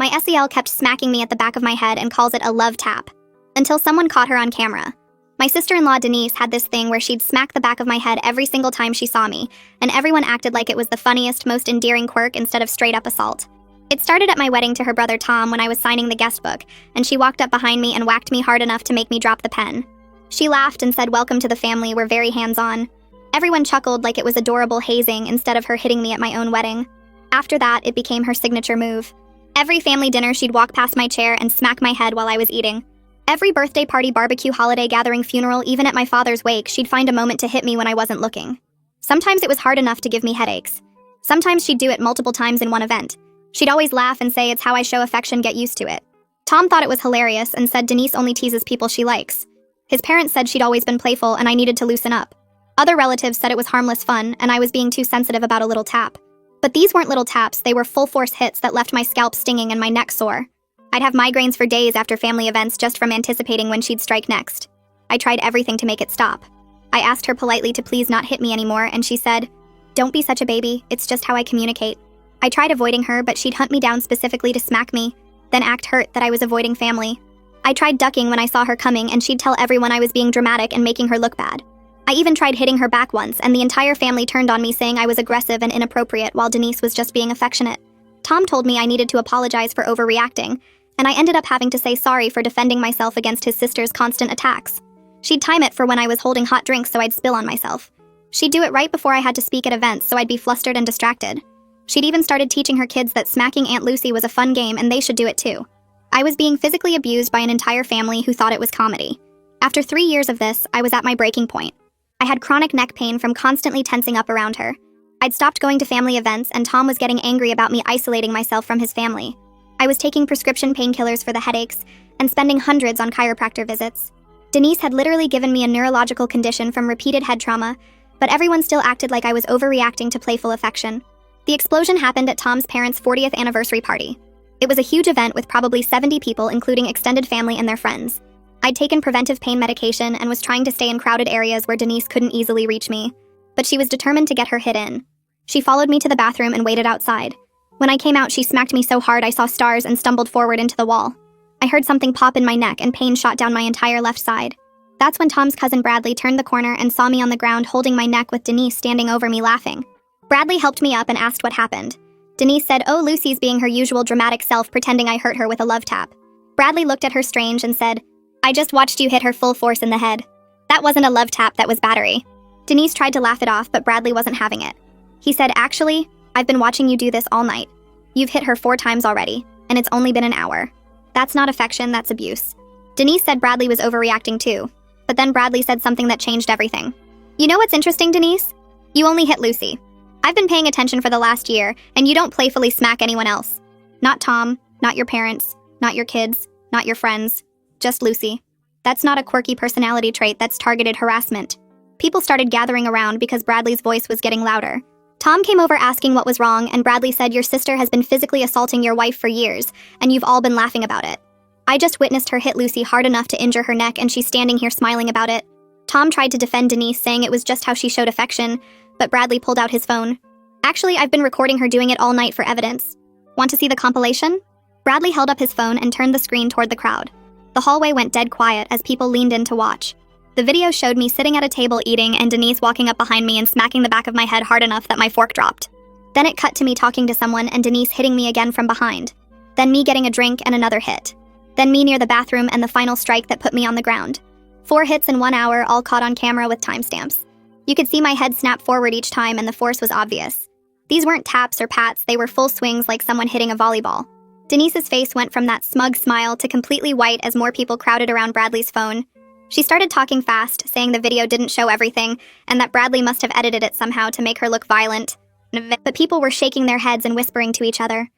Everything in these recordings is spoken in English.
My SEL kept smacking me at the back of my head and calls it a love tap, until someone caught her on camera. My sister-in-law Denise had this thing where she'd smack the back of my head every single time she saw me, and everyone acted like it was the funniest, most endearing quirk instead of straight-up assault. It started at my wedding to her brother Tom when I was signing the guest book, and she walked up behind me and whacked me hard enough to make me drop the pen. She laughed and said, "Welcome to the family, we're very hands-on." Everyone chuckled like it was adorable hazing instead of her hitting me at my own wedding. After that, it became her signature move. Every family dinner, she'd walk past my chair and smack my head while I was eating. Every birthday party, barbecue, holiday gathering, funeral, even at my father's wake, she'd find a moment to hit me when I wasn't looking. Sometimes it was hard enough to give me headaches. Sometimes she'd do it multiple times in one event. She'd always laugh and say, "It's how I show affection, get used to it." Tom thought it was hilarious and said Denise only teases people she likes. His parents said she'd always been playful and I needed to loosen up. Other relatives said it was harmless fun and I was being too sensitive about a little tap. But these weren't little taps, they were full-force hits that left my scalp stinging and my neck sore. I'd have migraines for days after family events just from anticipating when she'd strike next. I tried everything to make it stop. I asked her politely to please not hit me anymore, and she said, "Don't be such a baby, it's just how I communicate." I tried avoiding her, but she'd hunt me down specifically to smack me, then act hurt that I was avoiding family. I tried ducking when I saw her coming, and she'd tell everyone I was being dramatic and making her look bad. I even tried hitting her back once, and the entire family turned on me saying I was aggressive and inappropriate while Denise was just being affectionate. Tom told me I needed to apologize for overreacting, and I ended up having to say sorry for defending myself against his sister's constant attacks. She'd time it for when I was holding hot drinks so I'd spill on myself. She'd do it right before I had to speak at events so I'd be flustered and distracted. She'd even started teaching her kids that smacking Aunt Lucy was a fun game and they should do it too. I was being physically abused by an entire family who thought it was comedy. After 3 years of this, I was at my breaking point. I had chronic neck pain from constantly tensing up around her. I'd stopped going to family events and Tom was getting angry about me isolating myself from his family. I was taking prescription painkillers for the headaches and spending hundreds on chiropractor visits. Denise had literally given me a neurological condition from repeated head trauma, but everyone still acted like I was overreacting to playful affection. The explosion happened at Tom's parents' 40th anniversary party. It was a huge event with probably 70 people, including extended family and their friends. I'd taken preventive pain medication and was trying to stay in crowded areas where Denise couldn't easily reach me, but she was determined to get her hit in. She followed me to the bathroom and waited outside. When I came out, she smacked me so hard I saw stars and stumbled forward into the wall. I heard something pop in my neck and pain shot down my entire left side. That's when Tom's cousin Bradley turned the corner and saw me on the ground holding my neck with Denise standing over me laughing. Bradley helped me up and asked what happened. Denise said, "Oh, Lucy's being her usual dramatic self, pretending I hurt her with a love tap." Bradley looked at her strange and said, "I just watched you hit her full force in the head. That wasn't a love tap, that was battery." Denise tried to laugh it off, but Bradley wasn't having it. He said, "Actually, I've been watching you do this all night. You've hit her 4 times already, and it's only been an hour. That's not affection, that's abuse." Denise said Bradley was overreacting too, but then Bradley said something that changed everything. "You know what's interesting, Denise? You only hit Lucy. I've been paying attention for the last year, and you don't playfully smack anyone else. Not Tom, not your parents, not your kids, not your friends, just Lucy. That's not a quirky personality trait, that's targeted harassment." People started gathering around because Bradley's voice was getting louder. Tom came over asking what was wrong, and Bradley said, "Your sister has been physically assaulting your wife for years, and you've all been laughing about it. I just witnessed her hit Lucy hard enough to injure her neck, and she's standing here smiling about it." Tom tried to defend Denise, saying it was just how she showed affection, but Bradley pulled out his phone. "Actually, I've been recording her doing it all night for evidence. Want to see the compilation?" Bradley held up his phone and turned the screen toward the crowd. The hallway went dead quiet as people leaned in to watch. The video showed me sitting at a table eating and Denise walking up behind me and smacking the back of my head hard enough that my fork dropped. Then it cut to me talking to someone and Denise hitting me again from behind. Then me getting a drink and another hit. Then me near the bathroom and the final strike that put me on the ground. 4 hits in 1 hour, all caught on camera with timestamps. You could see my head snap forward each time and the force was obvious. These weren't taps or pats, they were full swings like someone hitting a volleyball. Denise's face went from that smug smile to completely white as more people crowded around Bradley's phone. She started talking fast, saying the video didn't show everything, and that Bradley must have edited it somehow to make her look violent. But people were shaking their heads and whispering to each other.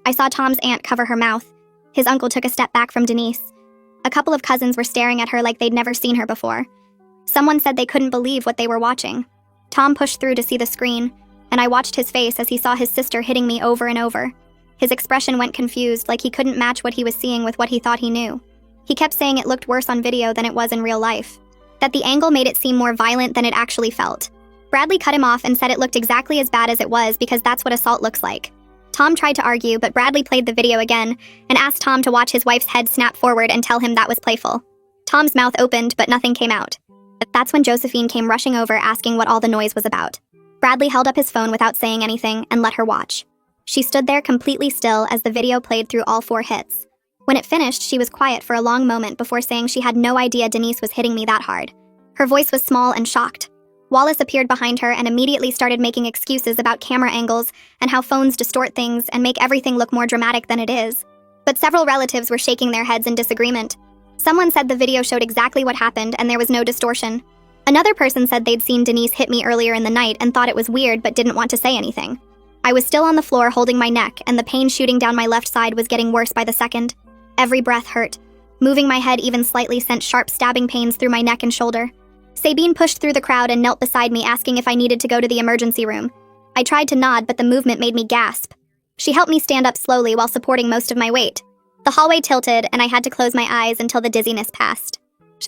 I saw Tom's aunt cover her mouth. His uncle took a step back from Denise. A couple of cousins were staring at her like they'd never seen her before. Someone said they couldn't believe what they were watching. Tom pushed through to see the screen, and I watched his face as he saw his sister hitting me over and over. His expression went confused, like he couldn't match what he was seeing with what he thought he knew. He kept saying it looked worse on video than it was in real life, that the angle made it seem more violent than it actually felt. Bradley cut him off and said it looked exactly as bad as it was because that's what assault looks like. Tom tried to argue, but Bradley played the video again and asked Tom to watch his wife's head snap forward and tell him that was playful. Tom's mouth opened, but nothing came out. That's when Josephine came rushing over asking what all the noise was about. Bradley held up his phone without saying anything and let her watch. She stood there completely still as the video played through all 4 hits. When it finished, she was quiet for a long moment before saying she had no idea Denise was hitting me that hard. Her voice was small and shocked. Wallace appeared behind her and immediately started making excuses about camera angles and how phones distort things and make everything look more dramatic than it is. But several relatives were shaking their heads in disagreement. Someone said the video showed exactly what happened and there was no distortion. Another person said they'd seen Denise hit me earlier in the night and thought it was weird but didn't want to say anything. I was still on the floor holding my neck and the pain shooting down my left side was getting worse by the second. Every breath hurt. Moving my head even slightly sent sharp stabbing pains through my neck and shoulder. Sabine pushed through the crowd and knelt beside me asking if I needed to go to the emergency room. I tried to nod, but the movement made me gasp. She helped me stand up slowly while supporting most of my weight. The hallway tilted, and I had to close my eyes until the dizziness passed.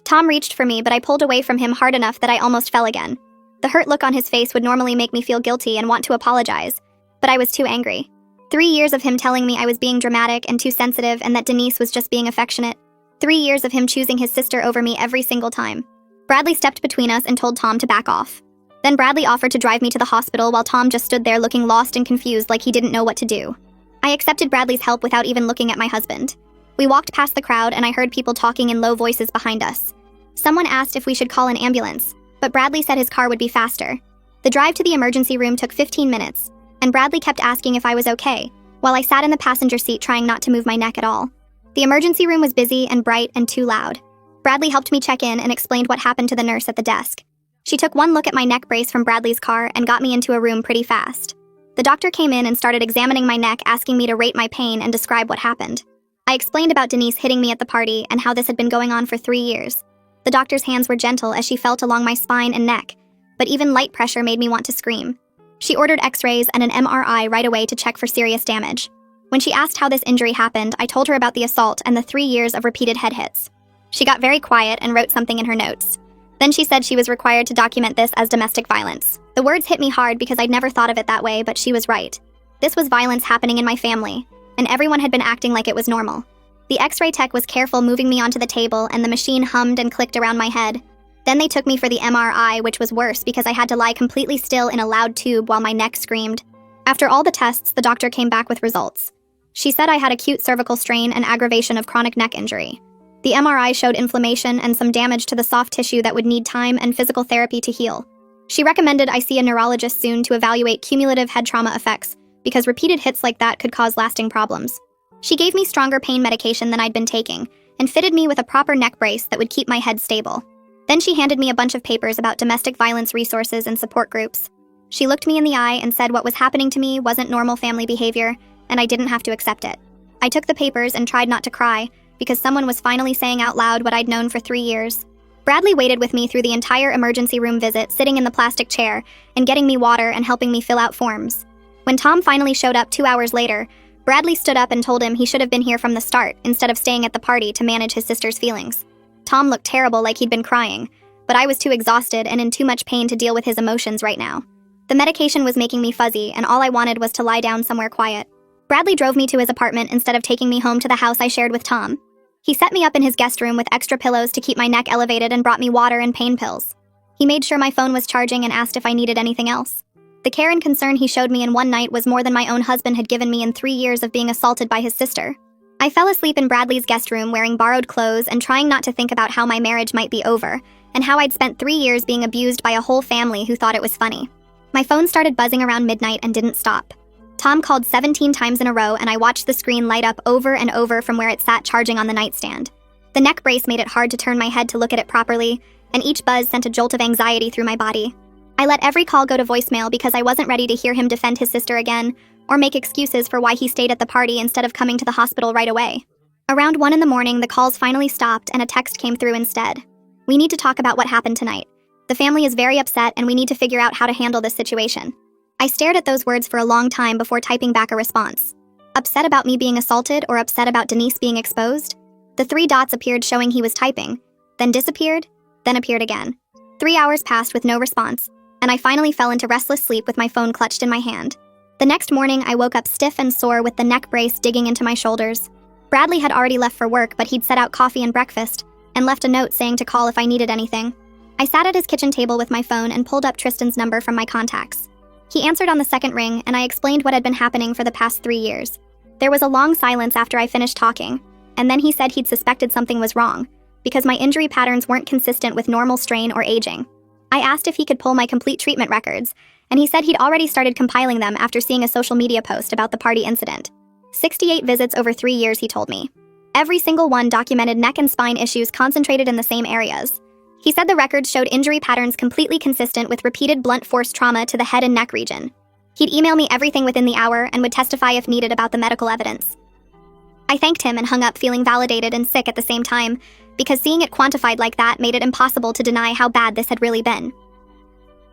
Tom reached for me, but I pulled away from him hard enough that I almost fell again. The hurt look on his face would normally make me feel guilty and want to apologize, but I was too angry. 3 years of him telling me I was being dramatic and too sensitive and that Denise was just being affectionate. 3 years of him choosing his sister over me every single time. Bradley stepped between us and told Tom to back off. Then Bradley offered to drive me to the hospital while Tom just stood there looking lost and confused like he didn't know what to do. I accepted Bradley's help without even looking at my husband. We walked past the crowd and I heard people talking in low voices behind us. Someone asked if we should call an ambulance, but Bradley said his car would be faster. The drive to the emergency room took 15 minutes, and Bradley kept asking if I was okay, while I sat in the passenger seat trying not to move my neck at all. The emergency room was busy and bright and too loud. Bradley helped me check in and explained what happened to the nurse at the desk. She took one look at my neck brace from Bradley's car and got me into a room pretty fast. The doctor came in and started examining my neck, asking me to rate my pain and describe what happened. I explained about Denise hitting me at the party and how this had been going on for 3 years. The doctor's hands were gentle as she felt along my spine and neck, but even light pressure made me want to scream. She ordered x-rays and an MRI right away to check for serious damage. When she asked how this injury happened, I told her about the assault and the 3 years of repeated head hits. She got very quiet and wrote something in her notes. Then she said she was required to document this as domestic violence. The words hit me hard because I'd never thought of it that way, but she was right. This was violence happening in my family, and everyone had been acting like it was normal. The x-ray tech was careful moving me onto the table and the machine hummed and clicked around my head. Then they took me for the MRI, which was worse because I had to lie completely still in a loud tube while my neck screamed. After all the tests, the doctor came back with results. She said I had acute cervical strain and aggravation of chronic neck injury. The MRI showed inflammation and some damage to the soft tissue that would need time and physical therapy to heal. She recommended I see a neurologist soon to evaluate cumulative head trauma effects because repeated hits like that could cause lasting problems. She gave me stronger pain medication than I'd been taking and fitted me with a proper neck brace that would keep my head stable. Then she handed me a bunch of papers about domestic violence resources and support groups. She looked me in the eye and said what was happening to me wasn't normal family behavior and I didn't have to accept it. I took the papers and tried not to cry because someone was finally saying out loud what I'd known for 3 years. Bradley waited with me through the entire emergency room visit, sitting in the plastic chair and getting me water and helping me fill out forms. When Tom finally showed up 2 hours later, Bradley stood up and told him he should have been here from the start instead of staying at the party to manage his sister's feelings. Tom looked terrible, like he'd been crying, but I was too exhausted and in too much pain to deal with his emotions right now. The medication was making me fuzzy, and all I wanted was to lie down somewhere quiet. Bradley drove me to his apartment instead of taking me home to the house I shared with Tom. He set me up in his guest room with extra pillows to keep my neck elevated and brought me water and pain pills. He made sure my phone was charging and asked if I needed anything else. The care and concern he showed me in one night was more than my own husband had given me in 3 years of being assaulted by his sister. I fell asleep in Bradley's guest room wearing borrowed clothes and trying not to think about how my marriage might be over, and how I'd spent 3 years being abused by a whole family who thought it was funny. My phone started buzzing around midnight and didn't stop. Tom called 17 times in a row and I watched the screen light up over and over from where it sat charging on the nightstand. The neck brace made it hard to turn my head to look at it properly, and each buzz sent a jolt of anxiety through my body. I let every call go to voicemail because I wasn't ready to hear him defend his sister again, or make excuses for why he stayed at the party instead of coming to the hospital right away. Around 1 in the morning, the calls finally stopped and a text came through instead. We need to talk about what happened tonight. The family is very upset and we need to figure out how to handle this situation. I stared at those words for a long time before typing back a response. Upset about me being assaulted or upset about Denise being exposed? The 3 dots appeared showing he was typing, then disappeared, then appeared again. 3 hours passed with no response, and I finally fell into restless sleep with my phone clutched in my hand. The next morning, I woke up stiff and sore with the neck brace digging into my shoulders. Bradley had already left for work, but he'd set out coffee and breakfast and left a note saying to call if I needed anything. I sat at his kitchen table with my phone and pulled up Tristan's number from my contacts. He answered on the second ring, and I explained what had been happening for the past 3 years. There was a long silence after I finished talking, and then he said he'd suspected something was wrong, because my injury patterns weren't consistent with normal strain or aging. I asked if he could pull my complete treatment records, and he said he'd already started compiling them after seeing a social media post about the party incident. 68 visits over 3 years, he told me. Every single one documented neck and spine issues concentrated in the same areas. He said the records showed injury patterns completely consistent with repeated blunt force trauma to the head and neck region. He'd email me everything within the hour and would testify if needed about the medical evidence. I thanked him and hung up feeling validated and sick at the same time, because seeing it quantified like that made it impossible to deny how bad this had really been.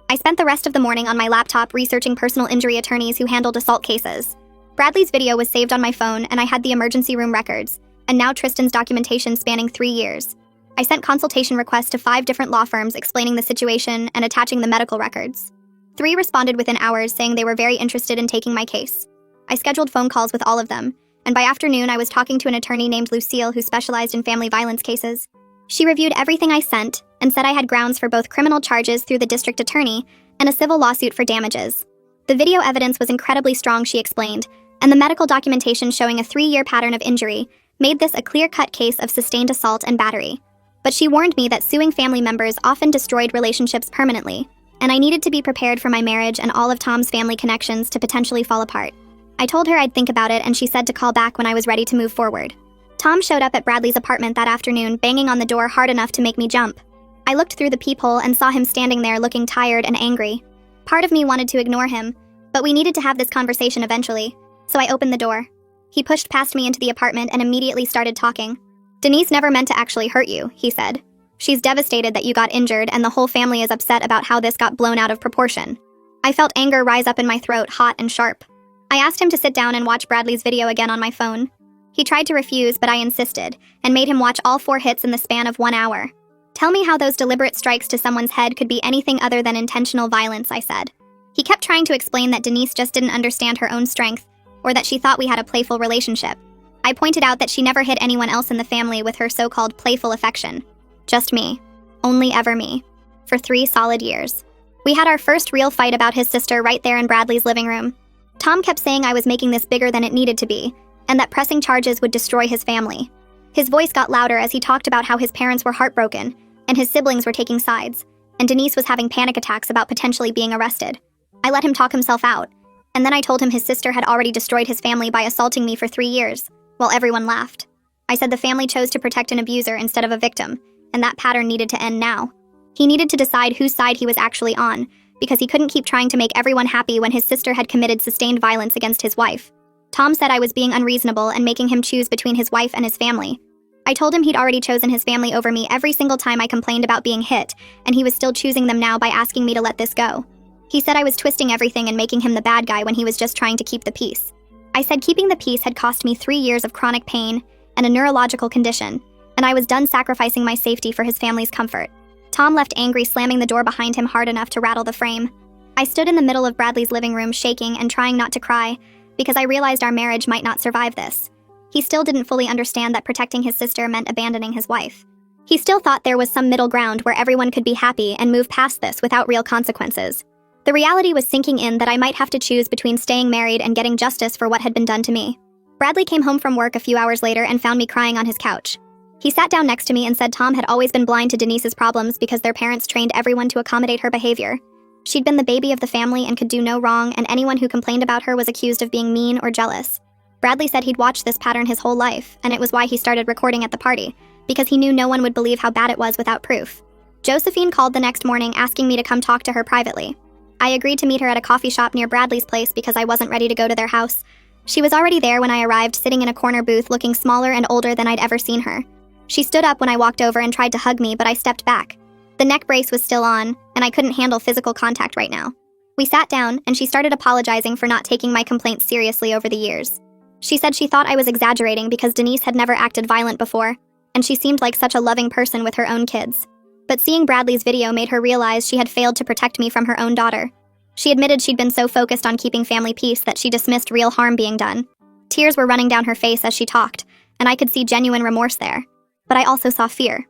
I spent the rest of the morning on my laptop researching personal injury attorneys who handled assault cases. Bradley's video was saved on my phone, and I had the emergency room records, and now Tristan's documentation spanning 3 years. I sent consultation requests to 5 different law firms explaining the situation and attaching the medical records. 3 responded within hours saying they were very interested in taking my case. I scheduled phone calls with all of them, and by afternoon I was talking to an attorney named Lucille who specialized in family violence cases. She reviewed everything I sent and said I had grounds for both criminal charges through the district attorney and a civil lawsuit for damages. The video evidence was incredibly strong, she explained, and the medical documentation showing a 3-year pattern of injury made this a clear-cut case of sustained assault and battery. But she warned me that suing family members often destroyed relationships permanently, and I needed to be prepared for my marriage and all of Tom's family connections to potentially fall apart. I told her I'd think about it, and she said to call back when I was ready to move forward. Tom showed up at Bradley's apartment that afternoon, banging on the door hard enough to make me jump. I looked through the peephole and saw him standing there looking tired and angry. Part of me wanted to ignore him, but we needed to have this conversation eventually, so I opened the door. He pushed past me into the apartment and immediately started talking. "Denise never meant to actually hurt you," he said. "She's devastated that you got injured, and the whole family is upset about how this got blown out of proportion." I felt anger rise up in my throat, hot and sharp. I asked him to sit down and watch Bradley's video again on my phone. He tried to refuse, but I insisted, and made him watch all 4 hits in the span of 1 hour. "Tell me how those deliberate strikes to someone's head could be anything other than intentional violence," I said. He kept trying to explain that Denise just didn't understand her own strength, or that she thought we had a playful relationship. I pointed out that she never hit anyone else in the family with her so-called playful affection. Just me. Only ever me. For 3 solid years. We had our first real fight about his sister right there in Bradley's living room. Tom kept saying I was making this bigger than it needed to be, and that pressing charges would destroy his family. His voice got louder as he talked about how his parents were heartbroken, and his siblings were taking sides, and Denise was having panic attacks about potentially being arrested. I let him talk himself out, and then I told him his sister had already destroyed his family by assaulting me for 3 years. While everyone laughed. I said the family chose to protect an abuser instead of a victim, and that pattern needed to end now. He needed to decide whose side he was actually on, because he couldn't keep trying to make everyone happy when his sister had committed sustained violence against his wife. Tom said I was being unreasonable and making him choose between his wife and his family. I told him he'd already chosen his family over me every single time I complained about being hit, and he was still choosing them now by asking me to let this go. He said I was twisting everything and making him the bad guy when he was just trying to keep the peace. I said keeping the peace had cost me 3 years of chronic pain and a neurological condition, and I was done sacrificing my safety for his family's comfort. Tom left angry, slamming the door behind him hard enough to rattle the frame. I stood in the middle of Bradley's living room, shaking and trying not to cry, because I realized our marriage might not survive this. He still didn't fully understand that protecting his sister meant abandoning his wife. He still thought there was some middle ground where everyone could be happy and move past this without real consequences. The reality was sinking in that I might have to choose between staying married and getting justice for what had been done to me. Bradley came home from work a few hours later and found me crying on his couch. He sat down next to me and said Tom had always been blind to Denise's problems because their parents trained everyone to accommodate her behavior. She'd been the baby of the family and could do no wrong, and anyone who complained about her was accused of being mean or jealous. Bradley said he'd watched this pattern his whole life, and it was why he started recording at the party, because he knew no one would believe how bad it was without proof. Josephine called the next morning asking me to come talk to her privately. I agreed to meet her at a coffee shop near Bradley's place because I wasn't ready to go to their house. She was already there when I arrived, sitting in a corner booth looking smaller and older than I'd ever seen her. She stood up when I walked over and tried to hug me, but I stepped back. The neck brace was still on, and I couldn't handle physical contact right now. We sat down, and she started apologizing for not taking my complaints seriously over the years. She said she thought I was exaggerating because Denise had never acted violent before, and she seemed like such a loving person with her own kids. But seeing Bradley's video made her realize she had failed to protect me from her own daughter. She admitted she'd been so focused on keeping family peace that she dismissed real harm being done. Tears were running down her face as she talked, and I could see genuine remorse there. But I also saw fear.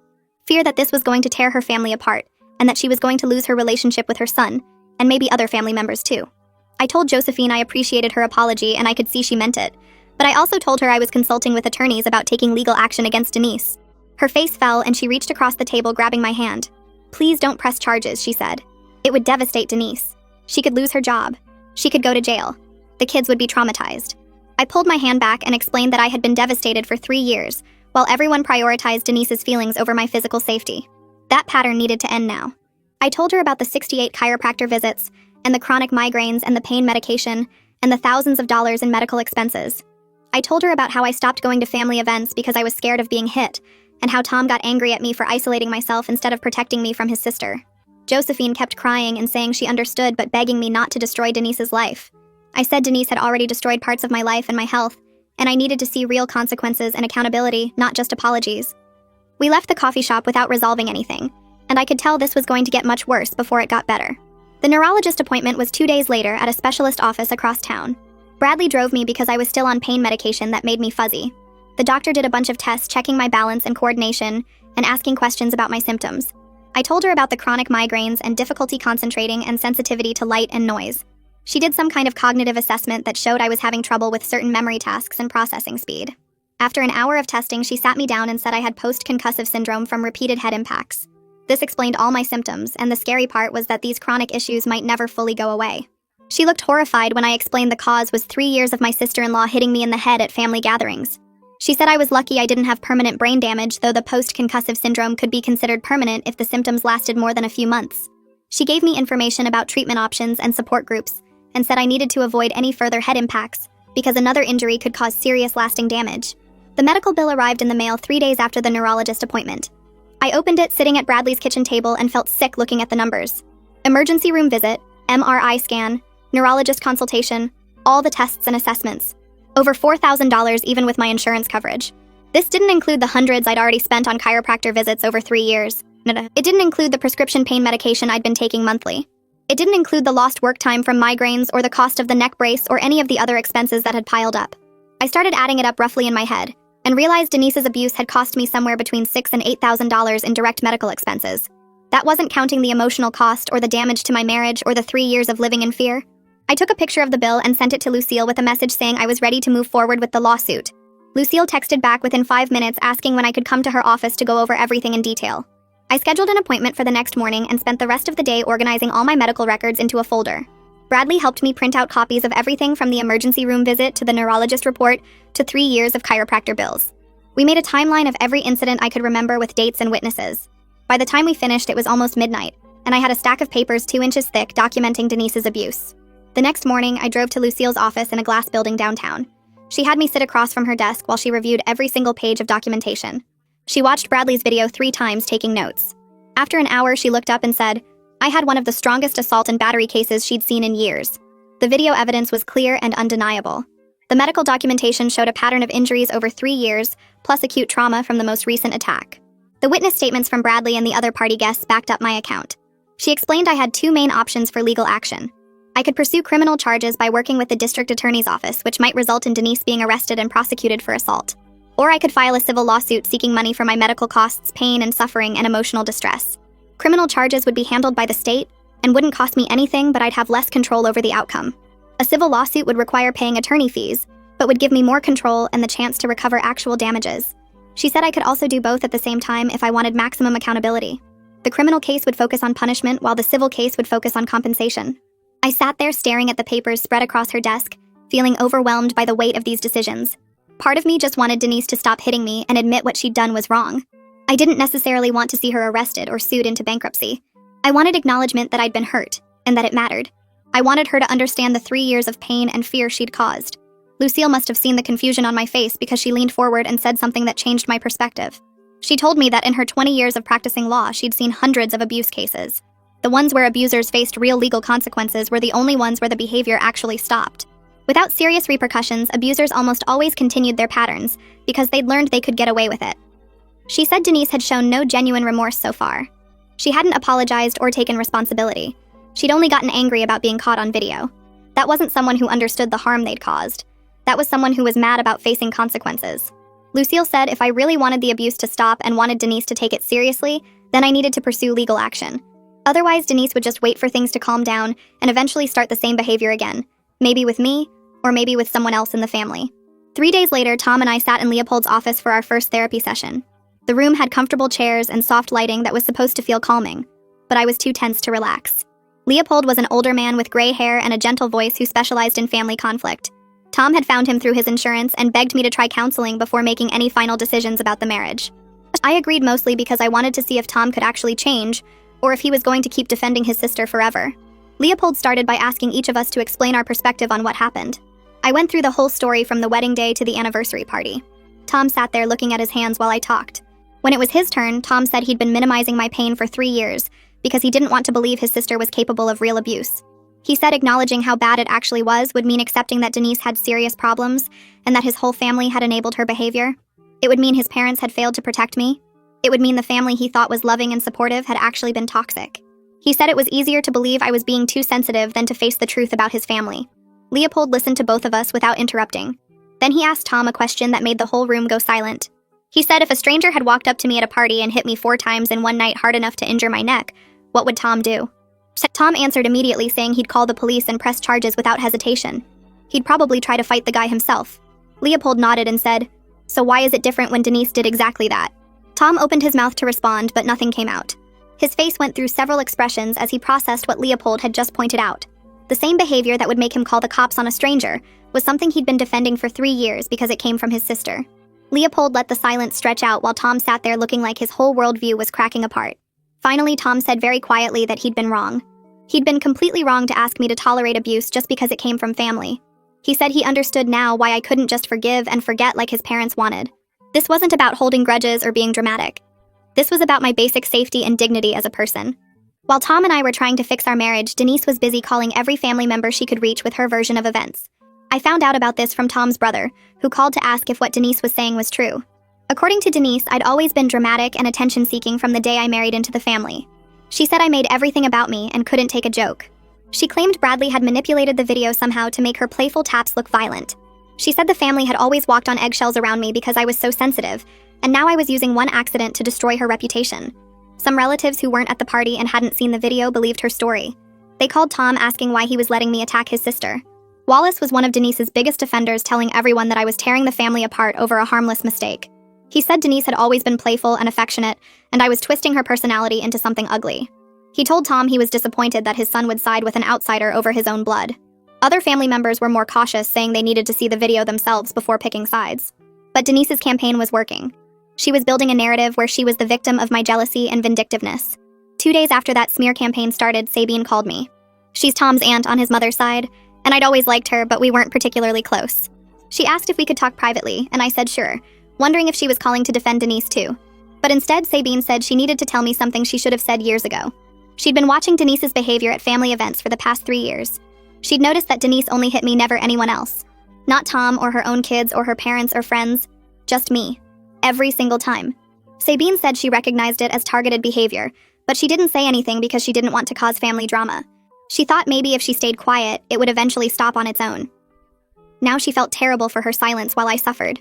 Fear that this was going to tear her family apart, and that she was going to lose her relationship with her son, and maybe other family members too. I told Josephine I appreciated her apology and I could see she meant it, but I also told her I was consulting with attorneys about taking legal action against Denise. Her face fell and she reached across the table grabbing my hand. "Please don't press charges," she said. "It would devastate Denise. She could lose her job. She could go to jail. The kids would be traumatized." I pulled my hand back and explained that I had been devastated for 3 years, while everyone prioritized Denise's feelings over my physical safety. That pattern needed to end now. I told her about the 68 chiropractor visits, and the chronic migraines and the pain medication, and the thousands of dollars in medical expenses. I told her about how I stopped going to family events because I was scared of being hit, and how Tom got angry at me for isolating myself instead of protecting me from his sister. Josephine kept crying and saying she understood but begging me not to destroy Denise's life. I said Denise had already destroyed parts of my life and my health, and I needed to see real consequences and accountability, not just apologies. We left the coffee shop without resolving anything, and I could tell this was going to get much worse before it got better. The neurologist appointment was 2 days later at a specialist office across town. Bradley drove me because I was still on pain medication that made me fuzzy. The doctor did a bunch of tests checking my balance and coordination and asking questions about my symptoms. I told her about the chronic migraines and difficulty concentrating and sensitivity to light and noise. She did some kind of cognitive assessment that showed I was having trouble with certain memory tasks and processing speed. After an hour of testing, she sat me down and said I had post-concussive syndrome from repeated head impacts. This explained all my symptoms, and the scary part was that these chronic issues might never fully go away. She looked horrified when I explained the cause was 3 years of my sister-in-law hitting me in the head at family gatherings. She said I was lucky I didn't have permanent brain damage, though the post-concussive syndrome could be considered permanent if the symptoms lasted more than a few months. She gave me information about treatment options and support groups, and said I needed to avoid any further head impacts, because another injury could cause serious lasting damage. The medical bill arrived in the mail 3 days after the neurologist appointment. I opened it sitting at Bradley's kitchen table and felt sick looking at the numbers. Emergency room visit, MRI scan, neurologist consultation, all the tests and assessments. Over $4,000 even with my insurance coverage. This didn't include the hundreds I'd already spent on chiropractor visits over 3 years. It didn't include the prescription pain medication I'd been taking monthly. It didn't include the lost work time from migraines or the cost of the neck brace or any of the other expenses that had piled up. I started adding it up roughly in my head, and realized Denise's abuse had cost me somewhere between $6,000 and $8,000 in direct medical expenses. That wasn't counting the emotional cost or the damage to my marriage or the 3 years of living in fear. I took a picture of the bill and sent it to Lucille with a message saying I was ready to move forward with the lawsuit. Lucille texted back within 5 minutes asking when I could come to her office to go over everything in detail. I scheduled an appointment for the next morning and spent the rest of the day organizing all my medical records into a folder. Bradley helped me print out copies of everything from the emergency room visit to the neurologist report to 3 years of chiropractor bills. We made a timeline of every incident I could remember with dates and witnesses. By the time we finished, it was almost midnight, and I had a stack of papers 2 inches thick documenting Denise's abuse. The next morning, I drove to Lucille's office in a glass building downtown. She had me sit across from her desk while she reviewed every single page of documentation. She watched Bradley's video 3 times, taking notes. After an hour, she looked up and said, I had one of the strongest assault and battery cases she'd seen in years. The video evidence was clear and undeniable. The medical documentation showed a pattern of injuries over 3 years, plus acute trauma from the most recent attack. The witness statements from Bradley and the other party guests backed up my account. She explained I had 2 main options for legal action. I could pursue criminal charges by working with the district attorney's office, which might result in Denise being arrested and prosecuted for assault. Or I could file a civil lawsuit seeking money for my medical costs, pain and suffering, and emotional distress. Criminal charges would be handled by the state and wouldn't cost me anything, but I'd have less control over the outcome. A civil lawsuit would require paying attorney fees, but would give me more control and the chance to recover actual damages. She said I could also do both at the same time if I wanted maximum accountability. The criminal case would focus on punishment while the civil case would focus on compensation. I sat there staring at the papers spread across her desk, feeling overwhelmed by the weight of these decisions. Part of me just wanted Denise to stop hitting me and admit what she'd done was wrong. I didn't necessarily want to see her arrested or sued into bankruptcy. I wanted acknowledgement that I'd been hurt, and that it mattered. I wanted her to understand the 3 years of pain and fear she'd caused. Lucille must have seen the confusion on my face because she leaned forward and said something that changed my perspective. She told me that in her 20 years of practicing law, she'd seen hundreds of abuse cases. The ones where abusers faced real legal consequences were the only ones where the behavior actually stopped. Without serious repercussions, abusers almost always continued their patterns because they'd learned they could get away with it. She said Denise had shown no genuine remorse so far. She hadn't apologized or taken responsibility. She'd only gotten angry about being caught on video. That wasn't someone who understood the harm they'd caused. That was someone who was mad about facing consequences. Lucille said if I really wanted the abuse to stop and wanted Denise to take it seriously, then I needed to pursue legal action. Otherwise, Denise would just wait for things to calm down and eventually start the same behavior again, maybe with me, or maybe with someone else in the family. 3 days later, Tom and I sat in Leopold's office for our first therapy session. The room had comfortable chairs and soft lighting that was supposed to feel calming, but I was too tense to relax. Leopold was an older man with gray hair and a gentle voice who specialized in family conflict. Tom had found him through his insurance and begged me to try counseling before making any final decisions about the marriage. I agreed mostly because I wanted to see if Tom could actually change, or if he was going to keep defending his sister forever. Leopold started by asking each of us to explain our perspective on what happened. I went through the whole story from the wedding day to the anniversary party. Tom sat there looking at his hands while I talked. When it was his turn, Tom said he'd been minimizing my pain for 3 years because he didn't want to believe his sister was capable of real abuse. He said acknowledging how bad it actually was would mean accepting that Denise had serious problems and that his whole family had enabled her behavior. It would mean his parents had failed to protect me. It would mean the family he thought was loving and supportive had actually been toxic. He said it was easier to believe I was being too sensitive than to face the truth about his family. Leopold listened to both of us without interrupting. Then he asked Tom a question that made the whole room go silent. He said if a stranger had walked up to me at a party and hit me 4 times in one night hard enough to injure my neck, what would Tom do? Tom answered immediately, saying he'd call the police and press charges without hesitation. He'd probably try to fight the guy himself. Leopold nodded and said, "So why is it different when Denise did exactly that?" Tom opened his mouth to respond, but nothing came out. His face went through several expressions as he processed what Leopold had just pointed out. The same behavior that would make him call the cops on a stranger was something he'd been defending for 3 years because it came from his sister. Leopold let the silence stretch out while Tom sat there looking like his whole worldview was cracking apart. Finally, Tom said very quietly that he'd been wrong. He'd been completely wrong to ask me to tolerate abuse just because it came from family. He said he understood now why I couldn't just forgive and forget like his parents wanted. This wasn't about holding grudges or being dramatic. This was about my basic safety and dignity as a person. While Tom and I were trying to fix our marriage, Denise was busy calling every family member she could reach with her version of events. I found out about this from Tom's brother, who called to ask if what Denise was saying was true. According to Denise, I'd always been dramatic and attention-seeking from the day I married into the family. She said I made everything about me and couldn't take a joke. She claimed Bradley had manipulated the video somehow to make her playful taps look violent. She said the family had always walked on eggshells around me because I was so sensitive, and now I was using one accident to destroy her reputation. Some relatives who weren't at the party and hadn't seen the video believed her story. They called Tom asking why he was letting me attack his sister. Wallace was one of Denise's biggest defenders, telling everyone that I was tearing the family apart over a harmless mistake. He said Denise had always been playful and affectionate, and I was twisting her personality into something ugly. He told Tom he was disappointed that his son would side with an outsider over his own blood. Other family members were more cautious, saying they needed to see the video themselves before picking sides. But Denise's campaign was working. She was building a narrative where she was the victim of my jealousy and vindictiveness. 2 days after that smear campaign started, Sabine called me. She's Tom's aunt on his mother's side, and I'd always liked her, but we weren't particularly close. She asked if we could talk privately, and I said sure, wondering if she was calling to defend Denise too. But instead, Sabine said she needed to tell me something she should have said years ago. She'd been watching Denise's behavior at family events for the past 3 years. She'd noticed that Denise only hit me, never anyone else. Not Tom or her own kids or her parents or friends, just me. Every single time. Sabine said she recognized it as targeted behavior, but she didn't say anything because she didn't want to cause family drama. She thought maybe if she stayed quiet, it would eventually stop on its own. Now she felt terrible for her silence while I suffered.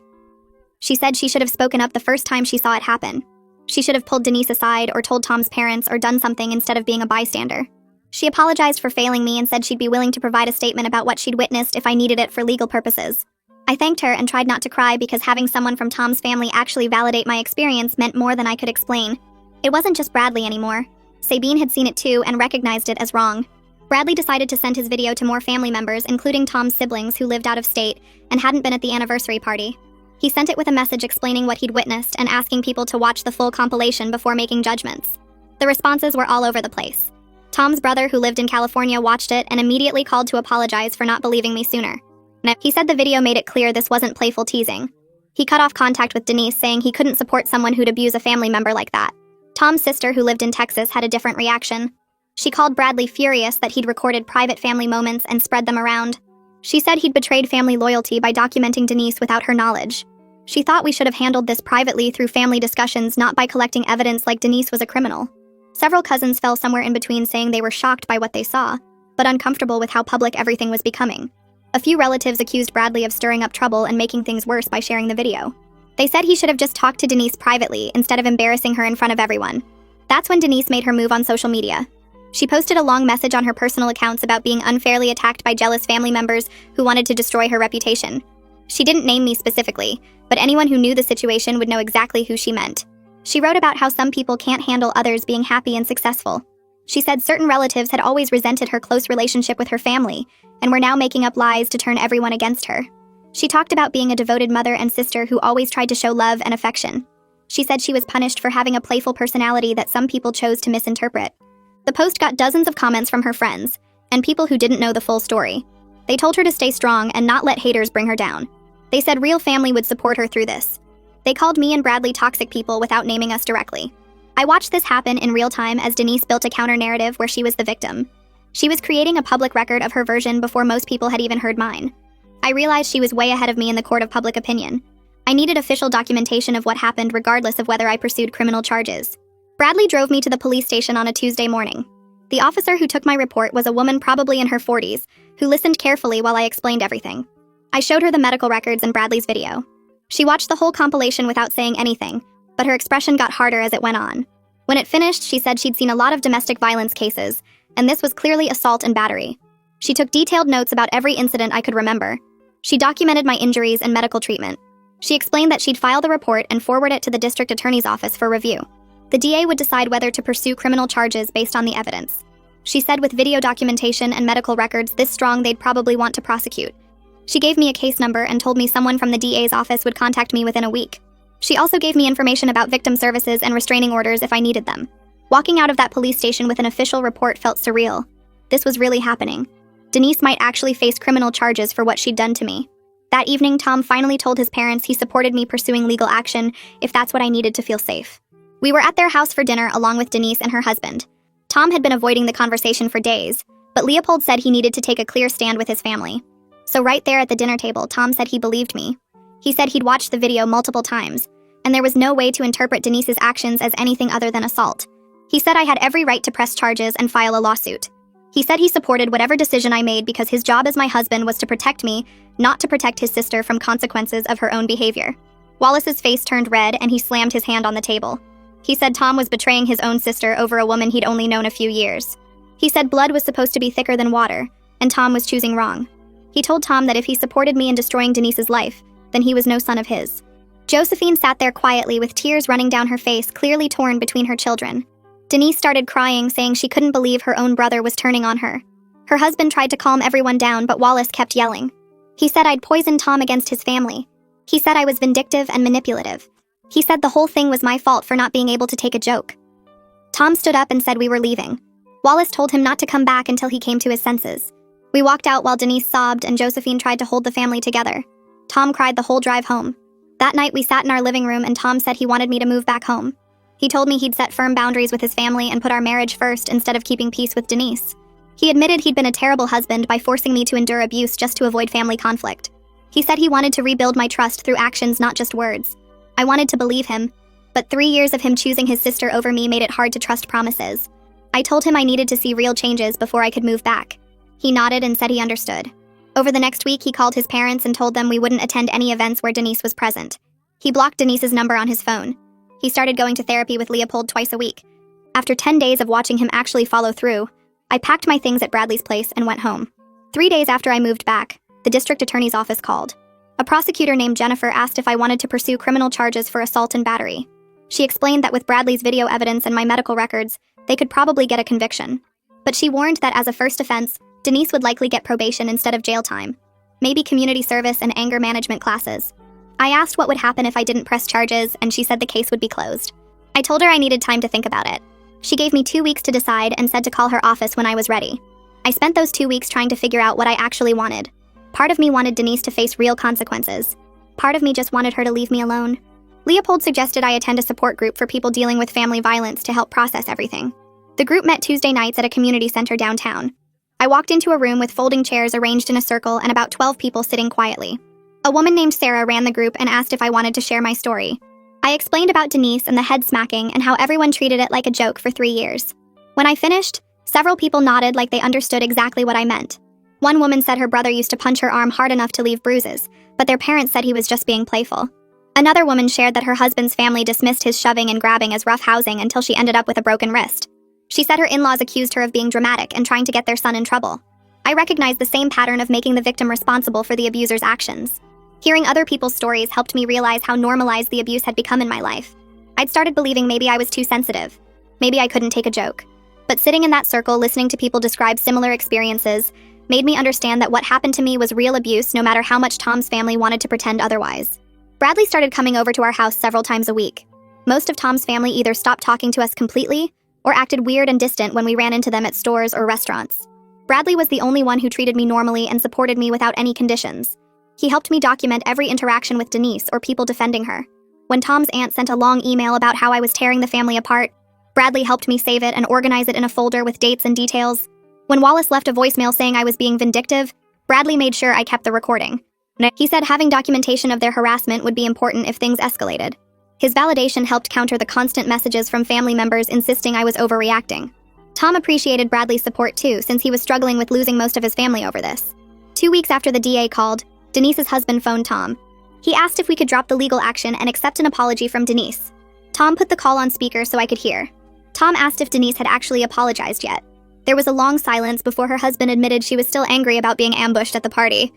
She said she should have spoken up the first time she saw it happen. She should have pulled Denise aside or told Tom's parents or done something instead of being a bystander. She apologized for failing me and said she'd be willing to provide a statement about what she'd witnessed if I needed it for legal purposes. I thanked her and tried not to cry because having someone from Tom's family actually validate my experience meant more than I could explain. It wasn't just Bradley anymore. Sabine had seen it too and recognized it as wrong. Bradley decided to send his video to more family members, including Tom's siblings who lived out of state and hadn't been at the anniversary party. He sent it with a message explaining what he'd witnessed and asking people to watch the full compilation before making judgments. The responses were all over the place. Tom's brother, who lived in California, watched it and immediately called to apologize for not believing me sooner. He said the video made it clear this wasn't playful teasing. He cut off contact with Denise, saying he couldn't support someone who'd abuse a family member like that. Tom's sister, who lived in Texas, had a different reaction. She called Bradley furious that he'd recorded private family moments and spread them around. She said he'd betrayed family loyalty by documenting Denise without her knowledge. She thought we should have handled this privately through family discussions, not by collecting evidence like Denise was a criminal. Several cousins fell somewhere in between, saying they were shocked by what they saw, but uncomfortable with how public everything was becoming. A few relatives accused Bradley of stirring up trouble and making things worse by sharing the video. They said he should have just talked to Denise privately instead of embarrassing her in front of everyone. That's when Denise made her move on social media. She posted a long message on her personal accounts about being unfairly attacked by jealous family members who wanted to destroy her reputation. She didn't name me specifically, but anyone who knew the situation would know exactly who she meant. She wrote about how some people can't handle others being happy and successful. She said certain relatives had always resented her close relationship with her family and were now making up lies to turn everyone against her. She talked about being a devoted mother and sister who always tried to show love and affection. She said she was punished for having a playful personality that some people chose to misinterpret. The post got dozens of comments from her friends and people who didn't know the full story. They told her to stay strong and not let haters bring her down. They said real family would support her through this. They called me and Bradley toxic people without naming us directly. I watched this happen in real time as Denise built a counter-narrative where she was the victim. She was creating a public record of her version before most people had even heard mine. I realized she was way ahead of me in the court of public opinion. I needed official documentation of what happened regardless of whether I pursued criminal charges. Bradley drove me to the police station on a Tuesday morning. The officer who took my report was a woman probably in her 40s, who listened carefully while I explained everything. I showed her the medical records and Bradley's video. She watched the whole compilation without saying anything, but her expression got harder as it went on. When it finished, she said she'd seen a lot of domestic violence cases, and this was clearly assault and battery. She took detailed notes about every incident I could remember. She documented my injuries and medical treatment. She explained that she'd file the report and forward it to the district attorney's office for review. The DA would decide whether to pursue criminal charges based on the evidence. She said with video documentation and medical records this strong, they'd probably want to prosecute. She gave me a case number and told me someone from the DA's office would contact me within a week. She also gave me information about victim services and restraining orders if I needed them. Walking out of that police station with an official report felt surreal. This was really happening. Denise might actually face criminal charges for what she'd done to me. That evening, Tom finally told his parents he supported me pursuing legal action if that's what I needed to feel safe. We were at their house for dinner along with Denise and her husband. Tom had been avoiding the conversation for days, but Leopold said he needed to take a clear stand with his family. So right there at the dinner table, Tom said he believed me. He said he'd watched the video multiple times, and there was no way to interpret Denise's actions as anything other than assault. He said I had every right to press charges and file a lawsuit. He said he supported whatever decision I made because his job as my husband was to protect me, not to protect his sister from consequences of her own behavior. Wallace's face turned red and he slammed his hand on the table. He said Tom was betraying his own sister over a woman he'd only known a few years. He said blood was supposed to be thicker than water, and Tom was choosing wrong. He told Tom that if he supported me in destroying Denise's life, then he was no son of his. Josephine sat there quietly with tears running down her face, clearly torn between her children. Denise started crying, saying she couldn't believe her own brother was turning on her. Her husband tried to calm everyone down, but Wallace kept yelling. He said I'd poisoned Tom against his family. He said I was vindictive and manipulative. He said the whole thing was my fault for not being able to take a joke. Tom stood up and said we were leaving. Wallace told him not to come back until he came to his senses. We walked out while Denise sobbed and Josephine tried to hold the family together. Tom cried the whole drive home. That night we sat in our living room and Tom said he wanted me to move back home. He told me he'd set firm boundaries with his family and put our marriage first instead of keeping peace with Denise. He admitted he'd been a terrible husband by forcing me to endure abuse just to avoid family conflict. He said he wanted to rebuild my trust through actions, not just words. I wanted to believe him, but 3 years of him choosing his sister over me made it hard to trust promises. I told him I needed to see real changes before I could move back. He nodded and said he understood. Over the next week, he called his parents and told them we wouldn't attend any events where Denise was present. He blocked Denise's number on his phone. He started going to therapy with Leopold twice a week. After 10 days of watching him actually follow through, I packed my things at Bradley's place and went home. 3 days after I moved back, the district attorney's office called. A prosecutor named Jennifer asked if I wanted to pursue criminal charges for assault and battery. She explained that with Bradley's video evidence and my medical records, they could probably get a conviction. But she warned that as a first offense, Denise would likely get probation instead of jail time. Maybe community service and anger management classes. I asked what would happen if I didn't press charges, and she said the case would be closed. I told her I needed time to think about it. She gave me 2 weeks to decide and said to call her office when I was ready. I spent those 2 weeks trying to figure out what I actually wanted. Part of me wanted Denise to face real consequences. Part of me just wanted her to leave me alone. Leopold suggested I attend a support group for people dealing with family violence to help process everything. The group met Tuesday nights at a community center downtown. I walked into a room with folding chairs arranged in a circle and about 12 people sitting quietly. A woman named Sarah ran the group and asked if I wanted to share my story. I explained about Denise and the head smacking and how everyone treated it like a joke for 3 years. When I finished, several people nodded like they understood exactly what I meant. One woman said her brother used to punch her arm hard enough to leave bruises, but their parents said he was just being playful. Another woman shared that her husband's family dismissed his shoving and grabbing as rough housing until she ended up with a broken wrist. She said her in-laws accused her of being dramatic and trying to get their son in trouble. I recognized the same pattern of making the victim responsible for the abuser's actions. Hearing other people's stories helped me realize how normalized the abuse had become in my life. I'd started believing maybe I was too sensitive. Maybe I couldn't take a joke. But sitting in that circle listening to people describe similar experiences made me understand that what happened to me was real abuse no matter how much Tom's family wanted to pretend otherwise. Bradley started coming over to our house several times a week. Most of Tom's family either stopped talking to us completely or acted weird and distant when we ran into them at stores or restaurants. Bradley was the only one who treated me normally and supported me without any conditions. He helped me document every interaction with Denise or people defending her. When Tom's aunt sent a long email about how I was tearing the family apart, Bradley helped me save it and organize it in a folder with dates and details. When Wallace left a voicemail saying I was being vindictive, Bradley made sure I kept the recording. He said having documentation of their harassment would be important if things escalated. His validation helped counter the constant messages from family members insisting I was overreacting. Tom appreciated Bradley's support too, since he was struggling with losing most of his family over this. 2 weeks after the DA called, Denise's husband phoned Tom. He asked if we could drop the legal action and accept an apology from Denise. Tom put the call on speaker so I could hear. Tom asked if Denise had actually apologized yet. There was a long silence before her husband admitted she was still angry about being ambushed at the party.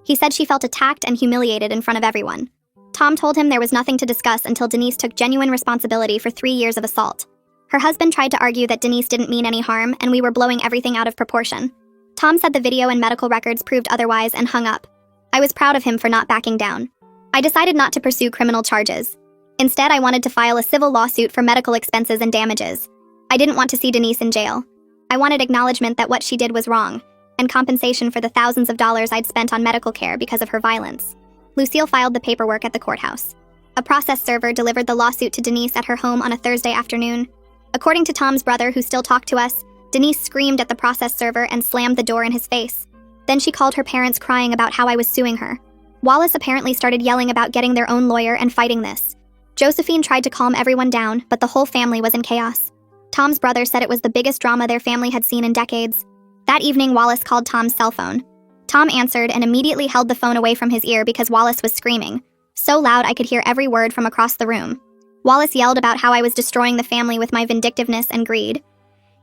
He said she felt attacked and humiliated in front of everyone. Tom told him there was nothing to discuss until Denise took genuine responsibility for 3 years of assault. Her husband tried to argue that Denise didn't mean any harm and we were blowing everything out of proportion. Tom said the video and medical records proved otherwise and hung up. I was proud of him for not backing down. I decided not to pursue criminal charges. Instead, I wanted to file a civil lawsuit for medical expenses and damages. I didn't want to see Denise in jail. I wanted acknowledgement that what she did was wrong, and compensation for the thousands of dollars I'd spent on medical care because of her violence. Lucille filed the paperwork at the courthouse. A process server delivered the lawsuit to Denise at her home on a Thursday afternoon. According to Tom's brother, who still talked to us, Denise screamed at the process server and slammed the door in his face. Then she called her parents crying about how I was suing her. Wallace apparently started yelling about getting their own lawyer and fighting this. Josephine tried to calm everyone down, but the whole family was in chaos. Tom's brother said it was the biggest drama their family had seen in decades. That evening, Wallace called Tom's cell phone. Tom answered and immediately held the phone away from his ear because Wallace was screaming, so loud I could hear every word from across the room. Wallace yelled about how I was destroying the family with my vindictiveness and greed.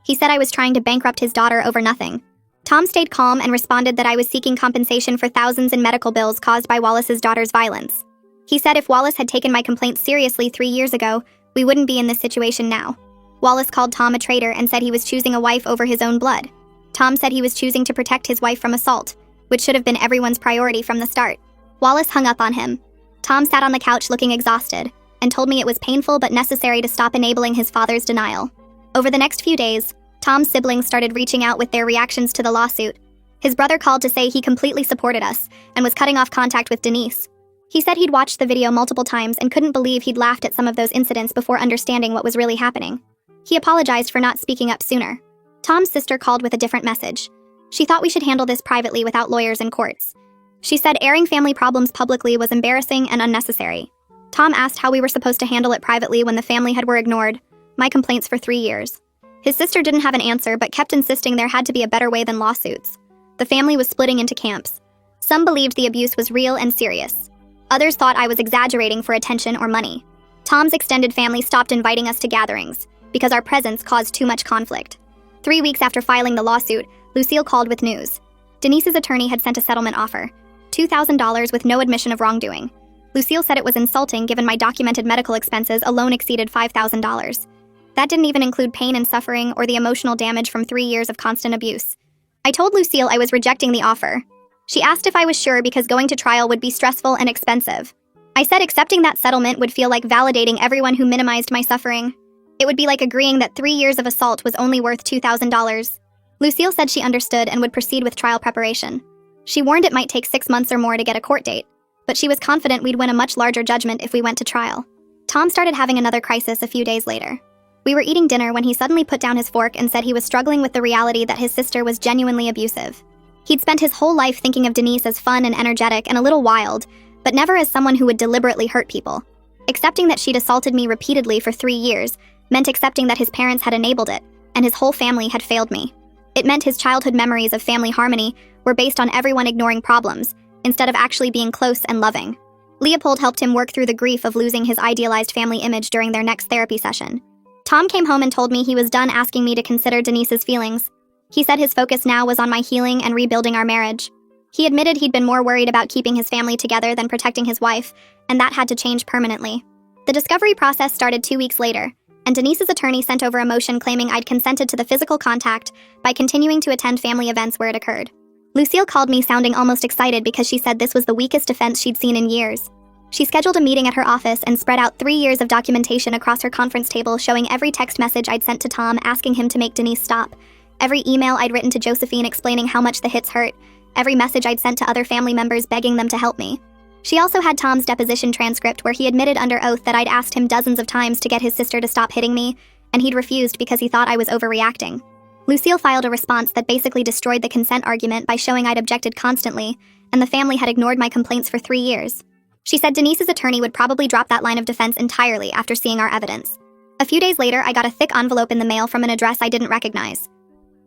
He said I was trying to bankrupt his daughter over nothing. Tom stayed calm and responded that I was seeking compensation for thousands in medical bills caused by Wallace's daughter's violence. He said if Wallace had taken my complaint seriously 3 years ago, we wouldn't be in this situation now. Wallace called Tom a traitor and said he was choosing a wife over his own blood. Tom said he was choosing to protect his wife from assault, which should have been everyone's priority from the start. Wallace hung up on him. Tom sat on the couch looking exhausted and told me it was painful but necessary to stop enabling his father's denial. Over the next few days, Tom's siblings started reaching out with their reactions to the lawsuit. His brother called to say he completely supported us and was cutting off contact with Denise. He said he'd watched the video multiple times and couldn't believe he'd laughed at some of those incidents before understanding what was really happening. He apologized for not speaking up sooner. Tom's sister called with a different message. She thought we should handle this privately without lawyers and courts. She said airing family problems publicly was embarrassing and unnecessary. Tom asked how we were supposed to handle it privately when the family were ignored my complaints for 3 years. His sister didn't have an answer but kept insisting there had to be a better way than lawsuits. The family was splitting into camps. Some believed the abuse was real and serious. Others thought I was exaggerating for attention or money. Tom's extended family stopped inviting us to gatherings because our presence caused too much conflict. 3 weeks after filing the lawsuit, Lucille called with news. Denise's attorney had sent a settlement offer, $2,000 with no admission of wrongdoing. Lucille said it was insulting given my documented medical expenses alone exceeded $5,000. That didn't even include pain and suffering or the emotional damage from 3 years of constant abuse. I told Lucille I was rejecting the offer. She asked if I was sure because going to trial would be stressful and expensive. I said accepting that settlement would feel like validating everyone who minimized my suffering. It would be like agreeing that 3 years of assault was only worth $2,000. Lucille said she understood and would proceed with trial preparation. She warned it might take 6 months or more to get a court date, but she was confident we'd win a much larger judgment if we went to trial. Tom started having another crisis a few days later. We were eating dinner when he suddenly put down his fork and said he was struggling with the reality that his sister was genuinely abusive. He'd spent his whole life thinking of Denise as fun and energetic and a little wild, but never as someone who would deliberately hurt people. Accepting that she'd assaulted me repeatedly for 3 years meant accepting that his parents had enabled it, and his whole family had failed me. It meant his childhood memories of family harmony were based on everyone ignoring problems, instead of actually being close and loving. Leopold helped him work through the grief of losing his idealized family image during their next therapy session. Tom came home and told me he was done asking me to consider Denise's feelings. He said his focus now was on my healing and rebuilding our marriage. He admitted he'd been more worried about keeping his family together than protecting his wife, and that had to change permanently. The discovery process started 2 weeks later, and Denise's attorney sent over a motion claiming I'd consented to the physical contact by continuing to attend family events where it occurred. Lucille called me sounding almost excited because she said this was the weakest defense she'd seen in years. She scheduled a meeting at her office and spread out 3 years of documentation across her conference table showing every text message I'd sent to Tom asking him to make Denise stop, every email I'd written to Josephine explaining how much the hits hurt, every message I'd sent to other family members begging them to help me. She also had Tom's deposition transcript where he admitted under oath that I'd asked him dozens of times to get his sister to stop hitting me, and he'd refused because he thought I was overreacting. Lucille filed a response that basically destroyed the consent argument by showing I'd objected constantly, and the family had ignored my complaints for 3 years. She said Denise's attorney would probably drop that line of defense entirely after seeing our evidence. A few days later, I got a thick envelope in the mail from an address I didn't recognize.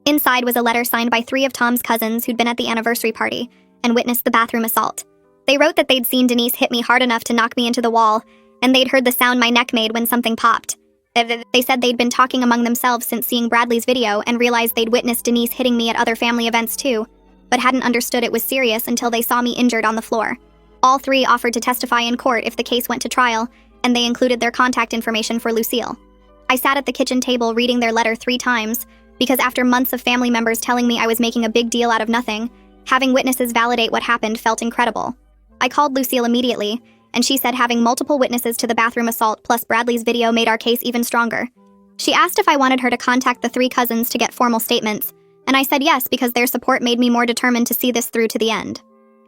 Inside was a letter signed by 3 of Tom's cousins who'd been at the anniversary party and witnessed the bathroom assault. They wrote that they'd seen Denise hit me hard enough to knock me into the wall, and they'd heard the sound my neck made when something popped. They said they'd been talking among themselves since seeing Bradley's video and realized they'd witnessed Denise hitting me at other family events too, but hadn't understood it was serious until they saw me injured on the floor. All 3 offered to testify in court if the case went to trial, and they included their contact information for Lucille. I sat at the kitchen table reading their letter 3 times, because after months of family members telling me I was making a big deal out of nothing, having witnesses validate what happened felt incredible. I called Lucille immediately, and she said having multiple witnesses to the bathroom assault plus Bradley's video made our case even stronger. She asked if I wanted her to contact the 3 cousins to get formal statements, and I said yes because their support made me more determined to see this through to the end.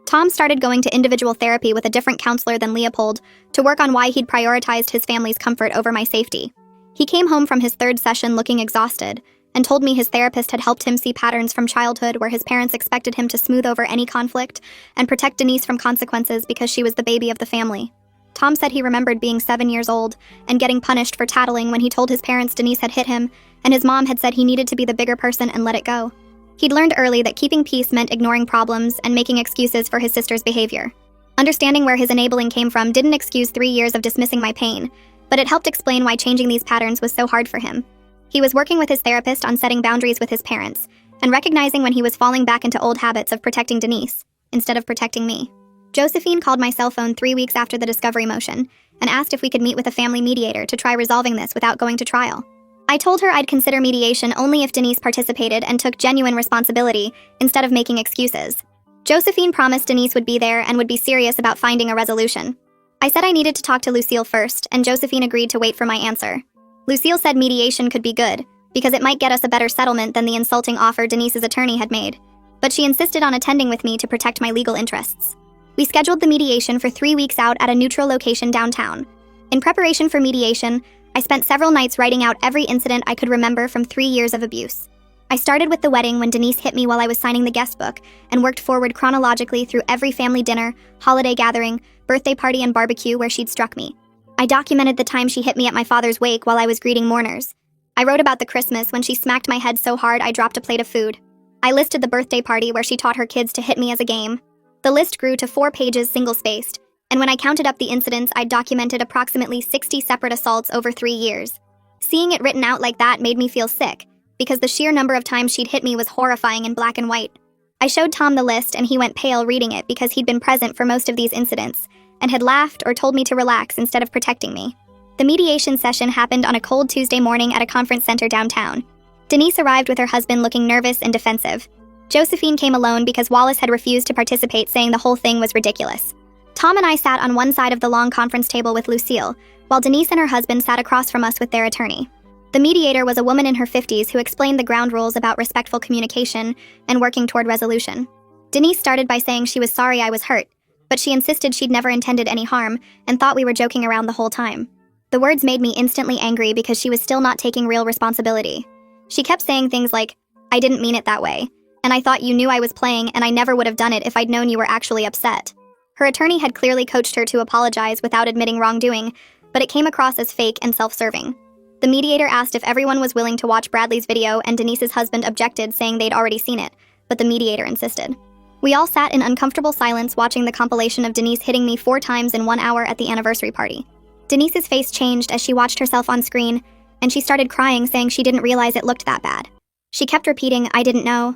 Tom started going to individual therapy with a different counselor than Leopold to work on why he'd prioritized his family's comfort over my safety. He came home from his 3rd session looking exhausted, and told me his therapist had helped him see patterns from childhood where his parents expected him to smooth over any conflict and protect Denise from consequences because she was the baby of the family. Tom said he remembered being 7 years old and getting punished for tattling when he told his parents Denise had hit him, and his mom had said he needed to be the bigger person and let it go. He'd learned early that keeping peace meant ignoring problems and making excuses for his sister's behavior. Understanding where his enabling came from didn't excuse 3 years of dismissing my pain, but it helped explain why changing these patterns was so hard for him. He was working with his therapist on setting boundaries with his parents, and recognizing when he was falling back into old habits of protecting Denise, instead of protecting me. Josephine called my cell phone 3 weeks after the discovery motion, and asked if we could meet with a family mediator to try resolving this without going to trial. I told her I'd consider mediation only if Denise participated and took genuine responsibility, instead of making excuses. Josephine promised Denise would be there and would be serious about finding a resolution. I said I needed to talk to Lucille first, and Josephine agreed to wait for my answer. Lucille said mediation could be good, because it might get us a better settlement than the insulting offer Denise's attorney had made, but she insisted on attending with me to protect my legal interests. We scheduled the mediation for 3 weeks out at a neutral location downtown. In preparation for mediation, I spent several nights writing out every incident I could remember from 3 years of abuse. I started with the wedding when Denise hit me while I was signing the guest book, and worked forward chronologically through every family dinner, holiday gathering, birthday party, and barbecue where she'd struck me. I documented the time she hit me at my father's wake while I was greeting mourners. I wrote about the Christmas when she smacked my head so hard I dropped a plate of food. I listed the birthday party where she taught her kids to hit me as a game. The list grew to 4 pages single-spaced, and when I counted up the incidents, I'd documented approximately 60 separate assaults over 3 years. Seeing it written out like that made me feel sick, because the sheer number of times she'd hit me was horrifying in black and white. I showed Tom the list and he went pale reading it because he'd been present for most of these incidents, and had laughed or told me to relax instead of protecting me. The mediation session happened on a cold Tuesday morning at a conference center downtown. Denise arrived with her husband looking nervous and defensive. Josephine came alone because Wallace had refused to participate, saying the whole thing was ridiculous. Tom and I sat on one side of the long conference table with Lucille, while Denise and her husband sat across from us with their attorney. The mediator was a woman in her 50s who explained the ground rules about respectful communication and working toward resolution. Denise started by saying she was sorry I was hurt, but she insisted she'd never intended any harm and thought we were joking around the whole time. The words made me instantly angry because she was still not taking real responsibility. She kept saying things like, "I didn't mean it that way, and I thought you knew I was playing and I never would have done it if I'd known you were actually upset." Her attorney had clearly coached her to apologize without admitting wrongdoing, but it came across as fake and self-serving. The mediator asked if everyone was willing to watch Bradley's video, and Denise's husband objected, saying they'd already seen it, but the mediator insisted. We all sat in uncomfortable silence watching the compilation of Denise hitting me 4 times in 1 hour at the anniversary party. Denise's face changed as she watched herself on screen, and she started crying, saying she didn't realize it looked that bad. She kept repeating, "I didn't know,"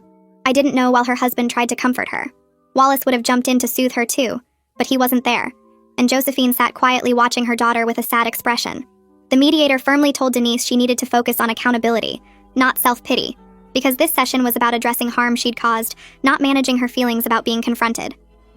while her husband tried to comfort her. Wallace would have jumped in to soothe her too, but he wasn't there, and Josephine sat quietly watching her daughter with a sad expression. The mediator firmly told Denise she needed to focus on accountability, not self-pity, because this session was about addressing harm she'd caused, not managing her feelings about being confronted.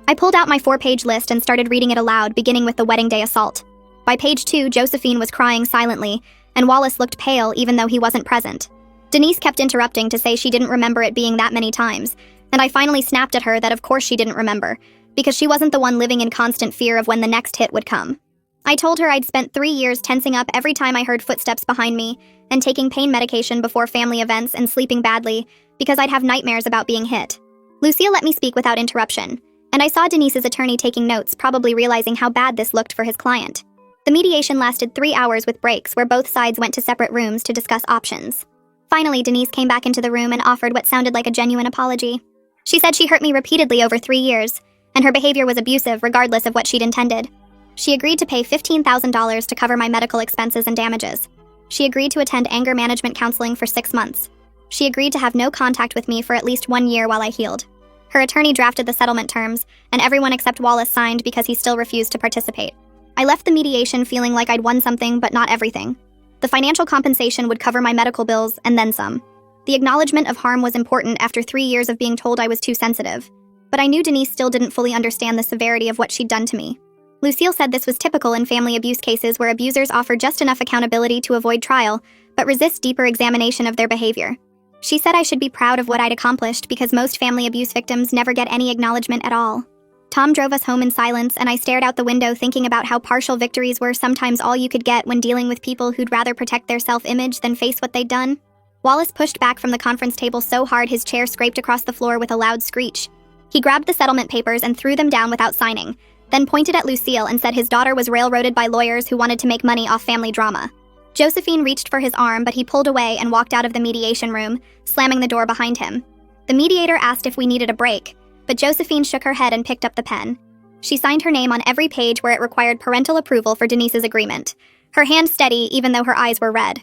I pulled out my 4-page list and started reading it aloud, beginning with the wedding day assault. By page 2, Josephine was crying silently, and Wallace looked pale even though he wasn't present. Denise kept interrupting to say she didn't remember it being that many times, and I finally snapped at her that of course she didn't remember, because she wasn't the one living in constant fear of when the next hit would come. I told her I'd spent 3 years tensing up every time I heard footsteps behind me, and taking pain medication before family events and sleeping badly, because I'd have nightmares about being hit. Lucille let me speak without interruption, and I saw Denise's attorney taking notes, probably realizing how bad this looked for his client. The mediation lasted 3 hours with breaks where both sides went to separate rooms to discuss options. Finally, Denise came back into the room and offered what sounded like a genuine apology. She said she hurt me repeatedly over 3 years, and her behavior was abusive regardless of what she'd intended. She agreed to pay $15,000 to cover my medical expenses and damages. She agreed to attend anger management counseling for 6 months. She agreed to have no contact with me for at least 1 year while I healed. Her attorney drafted the settlement terms, and everyone except Wallace signed because he still refused to participate. I left the mediation feeling like I'd won something, but not everything. The financial compensation would cover my medical bills, and then some. The acknowledgement of harm was important after 3 years of being told I was too sensitive. But I knew Denise still didn't fully understand the severity of what she'd done to me. Lucille said this was typical in family abuse cases where abusers offer just enough accountability to avoid trial, but resist deeper examination of their behavior. She said I should be proud of what I'd accomplished because most family abuse victims never get any acknowledgement at all. Tom drove us home in silence, and I stared out the window thinking about how partial victories were sometimes all you could get when dealing with people who'd rather protect their self-image than face what they'd done. Wallace pushed back from the conference table so hard his chair scraped across the floor with a loud screech. He grabbed the settlement papers and threw them down without signing, then pointed at Lucille and said his daughter was railroaded by lawyers who wanted to make money off family drama. Josephine reached for his arm, but he pulled away and walked out of the mediation room, slamming the door behind him. The mediator asked if we needed a break, but Josephine shook her head and picked up the pen. She signed her name on every page where it required parental approval for Denise's agreement, her hand steady even though her eyes were red.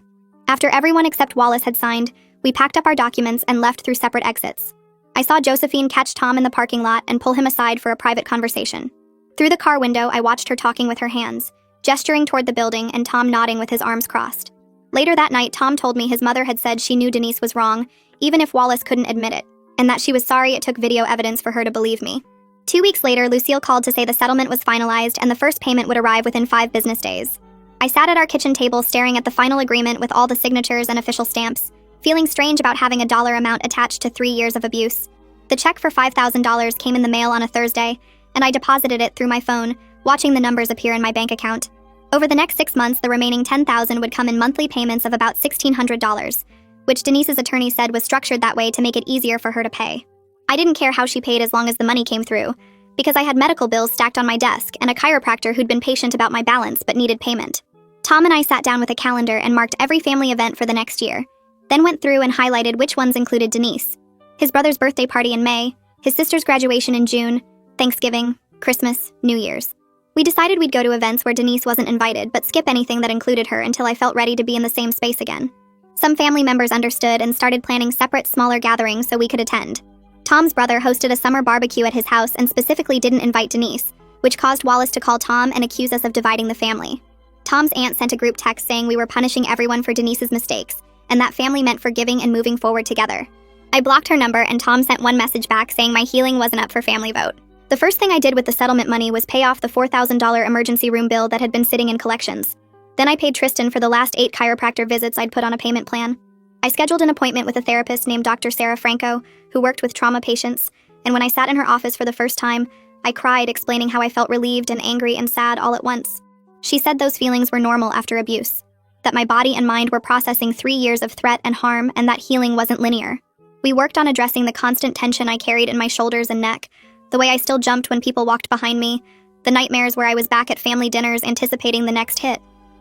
After everyone except Wallace had signed, we packed up our documents and left through separate exits. I saw Josephine catch Tom in the parking lot and pull him aside for a private conversation. Through the car window, I watched her talking with her hands, gesturing toward the building, and Tom nodding with his arms crossed. Later that night, Tom told me his mother had said she knew Denise was wrong, even if Wallace couldn't admit it, and that she was sorry it took video evidence for her to believe me. 2 weeks later, Lucille called to say the settlement was finalized and the first payment would arrive within 5 business days. I sat at our kitchen table staring at the final agreement with all the signatures and official stamps, feeling strange about having a dollar amount attached to 3 years of abuse. The check for $5,000 came in the mail on a Thursday, and I deposited it through my phone, watching the numbers appear in my bank account. Over the next 6 months, the remaining $10,000 would come in monthly payments of about $1,600, which Denise's attorney said was structured that way to make it easier for her to pay. I didn't care how she paid as long as the money came through, because I had medical bills stacked on my desk and a chiropractor who'd been patient about my balance but needed payment. Tom and I sat down with a calendar and marked every family event for the next year, then went through and highlighted which ones included Denise. His brother's birthday party in May, his sister's graduation in June, Thanksgiving, Christmas, New Year's. We decided we'd go to events where Denise wasn't invited, but skip anything that included her until I felt ready to be in the same space again. Some family members understood and started planning separate, smaller gatherings so we could attend. Tom's brother hosted a summer barbecue at his house and specifically didn't invite Denise, which caused Wallace to call Tom and accuse us of dividing the family. Tom's aunt sent a group text saying we were punishing everyone for Denise's mistakes, and that family meant forgiving and moving forward together. I blocked her number, and Tom sent one message back saying my healing wasn't up for family vote. The first thing I did with the settlement money was pay off the $4,000 emergency room bill that had been sitting in collections. Then I paid Tristan for the last 8 chiropractor visits I'd put on a payment plan. I scheduled an appointment with a therapist named Dr. Sarah Franco, who worked with trauma patients, and when I sat in her office for the first time, I cried, explaining how I felt relieved and angry and sad all at once. She said those feelings were normal after abuse, that my body and mind were processing 3 years of threat and harm, and that healing wasn't linear. We worked on addressing the constant tension I carried in my shoulders and neck, the way I still jumped when people walked behind me, the nightmares where I was back at family dinners anticipating the next hit.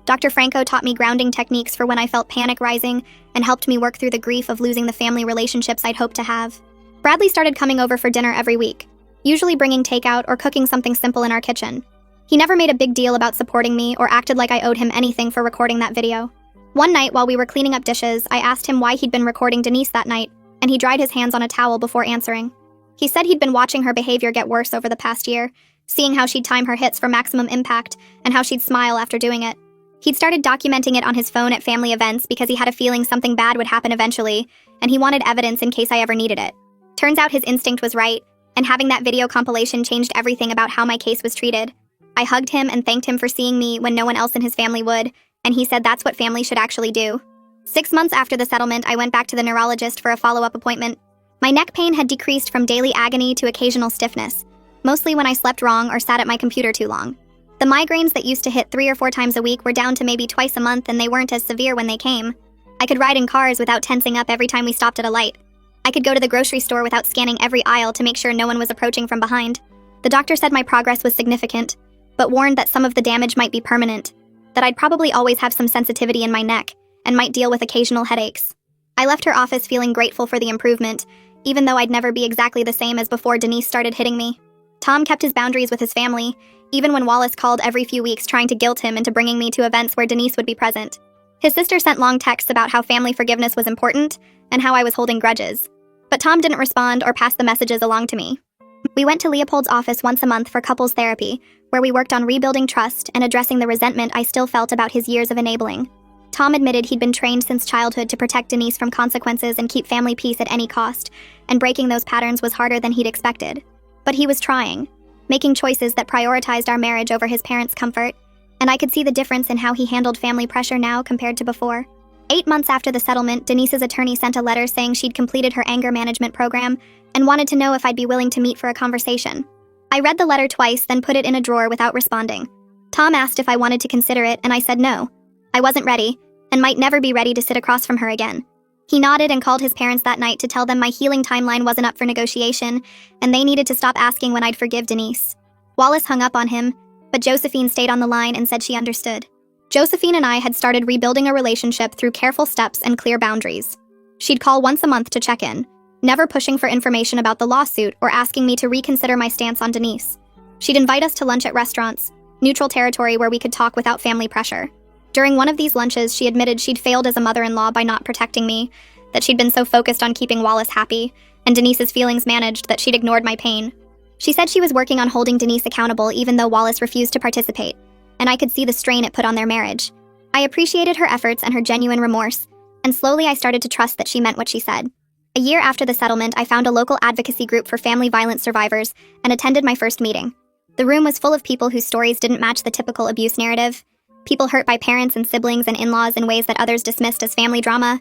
Dr. Franco taught me grounding techniques for when I felt panic rising and helped me work through the grief of losing the family relationships I'd hoped to have. Bradley started coming over for dinner every week, usually bringing takeout or cooking something simple in our kitchen. He never made a big deal about supporting me or acted like I owed him anything for recording that video. One night while we were cleaning up dishes, I asked him why he'd been recording Denise that night, and he dried his hands on a towel before answering. He said he'd been watching her behavior get worse over the past year, seeing how she'd time her hits for maximum impact and how she'd smile after doing it. He'd started documenting it on his phone at family events because he had a feeling something bad would happen eventually, and he wanted evidence in case I ever needed it. Turns out his instinct was right, and having that video compilation changed everything about how my case was treated. I hugged him and thanked him for seeing me when no one else in his family would, and he said that's what family should actually do. 6 months after the settlement, I went back to the neurologist for a follow-up appointment. My neck pain had decreased from daily agony to occasional stiffness, mostly when I slept wrong or sat at my computer too long. The migraines that used to hit 3 or 4 times a week were down to maybe twice a month, and they weren't as severe when they came. I could ride in cars without tensing up every time we stopped at a light. I could go to the grocery store without scanning every aisle to make sure no one was approaching from behind. The doctor said my progress was significant, but warned that some of the damage might be permanent, that I'd probably always have some sensitivity in my neck, and might deal with occasional headaches. I left her office feeling grateful for the improvement, even though I'd never be exactly the same as before Denise started hitting me. Tom kept his boundaries with his family, even when Wallace called every few weeks trying to guilt him into bringing me to events where Denise would be present. His sister sent long texts about how family forgiveness was important and how I was holding grudges. But Tom didn't respond or pass the messages along to me. We went to Leopold's office once a month for couples therapy, where we worked on rebuilding trust and addressing the resentment I still felt about his years of enabling. Tom admitted he'd been trained since childhood to protect Denise from consequences and keep family peace at any cost, and breaking those patterns was harder than he'd expected. But he was trying, making choices that prioritized our marriage over his parents' comfort, and I could see the difference in how he handled family pressure now compared to before. 8 months after the settlement, Denise's attorney sent a letter saying she'd completed her anger management program and wanted to know if I'd be willing to meet for a conversation. I read the letter twice, then put it in a drawer without responding. Tom asked if I wanted to consider it, and I said no. I wasn't ready, and might never be ready to sit across from her again. He nodded and called his parents that night to tell them my healing timeline wasn't up for negotiation, and they needed to stop asking when I'd forgive Denise. Wallace hung up on him, but Josephine stayed on the line and said she understood. Josephine and I had started rebuilding a relationship through careful steps and clear boundaries. She'd call once a month to check in, never pushing for information about the lawsuit or asking me to reconsider my stance on Denise. She'd invite us to lunch at restaurants, neutral territory where we could talk without family pressure. During one of these lunches, she admitted she'd failed as a mother-in-law by not protecting me, that she'd been so focused on keeping Wallace happy, and Denise's feelings managed, that she'd ignored my pain. She said she was working on holding Denise accountable even though Wallace refused to participate, and I could see the strain it put on their marriage. I appreciated her efforts and her genuine remorse, and slowly I started to trust that she meant what she said. A year after the settlement, I found a local advocacy group for family violence survivors and attended my first meeting. The room was full of people whose stories didn't match the typical abuse narrative, people hurt by parents and siblings and in-laws in ways that others dismissed as family drama.